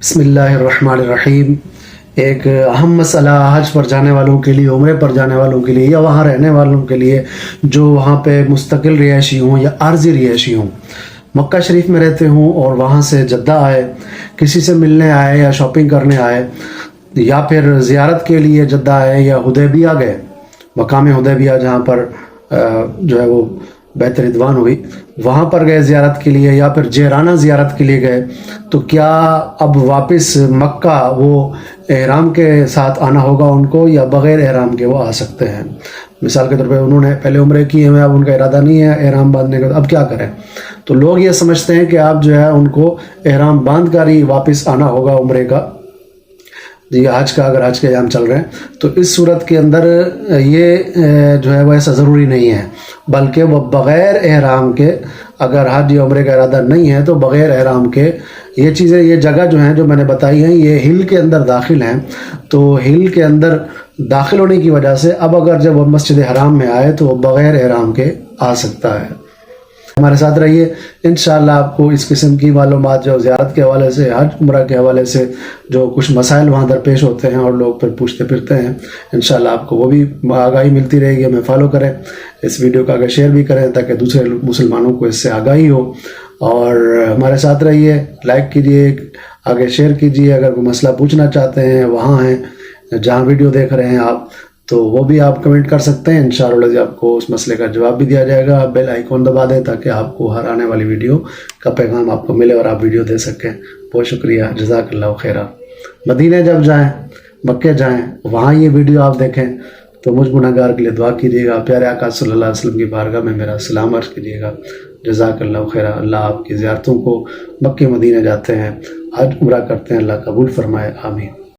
بسم اللہ الرحمن الرحیم۔ ایک اہم مسئلہ حج پر جانے والوں کے لیے، عمرے پر جانے والوں کے لیے یا وہاں رہنے والوں کے لیے جو وہاں پہ مستقل رہائشی ہوں یا عارضی رہائشی ہوں، مکہ شریف میں رہتے ہوں اور وہاں سے جدہ آئے، کسی سے ملنے آئے یا شاپنگ کرنے آئے یا پھر زیارت کے لیے جدہ آئے یا حدیبیہ گئے، مقام حدیبیہ جہاں پر جو ہے وہ بیعت رضوان ہوئی، وہاں پر گئے زیارت کے لیے یا پھر جیرانہ زیارت کے لیے گئے، تو کیا اب واپس مکہ وہ احرام کے ساتھ آنا ہوگا ان کو یا بغیر احرام کے وہ آ سکتے ہیں؟ مثال کے طور پہ انہوں نے پہلے عمرے کی ہیں، اب ان کا ارادہ نہیں ہے احرام باندھنے کا، اب کیا کریں؟ تو لوگ یہ سمجھتے ہیں کہ آپ جو ہے ان کو احرام باندھ کر ہی واپس آنا ہوگا عمرے کا یا حج کا، اگر حج کے ایام چل رہے ہیں تو اس صورت کے اندر یہ جو ہے وہ ایسا ضروری نہیں ہے، بلکہ وہ بغیر احرام کے، اگر حج یا عمرے کا ارادہ نہیں ہے تو بغیر احرام کے یہ چیزیں، یہ جگہ جو ہیں جو میں نے بتائی ہیں، یہ ہل کے اندر داخل ہیں، تو ہل کے اندر داخل ہونے کی وجہ سے اب اگر جب وہ مسجد حرام میں آئے تو وہ بغیر احرام کے آ سکتا ہے۔ ہمارے ساتھ رہیے، انشاءاللہ آپ کو اس قسم کی معلومات جو زیارت کے حوالے سے، حج عمرہ کے حوالے سے جو کچھ مسائل وہاں درپیش ہوتے ہیں اور لوگ پھر پوچھتے پھرتے ہیں، انشاءاللہ آپ کو وہ بھی آگاہی ملتی رہے گی۔ ہمیں فالو کریں، اس ویڈیو کا آگے شیئر بھی کریں تاکہ دوسرے مسلمانوں کو اس سے آگاہی ہو، اور ہمارے ساتھ رہیے، لائک کیجئے، آگے شیئر کیجئے۔ اگر کوئی مسئلہ پوچھنا چاہتے ہیں، وہاں ہیں جہاں ویڈیو دیکھ رہے ہیں آپ، تو وہ بھی آپ کمنٹ کر سکتے ہیں، انشاءاللہ آپ کو اس مسئلے کا جواب بھی دیا جائے گا۔ بیل آئیکن دبا دیں تاکہ آپ کو ہر آنے والی ویڈیو کا پیغام آپ کو ملے اور آپ ویڈیو دے سکیں۔ بہت شکریہ، جزاک اللہ خیرہ۔ مدینہ جب جائیں، مکہ جائیں، وہاں یہ ویڈیو آپ دیکھیں تو مجھ گنہگار کے لیے دعا کیجیے گا، پیارے آقا صلی اللہ علیہ وسلم کی بارگاہ میں میرا سلام عرض کیجیے گا۔ جزاک اللہ خیرہ۔ اللہ آپ کی زیارتوں کو، مکہ مدینہ جاتے ہیں، حج عمرہ کرتے ہیں، اللہ قبول فرمائے، آمین۔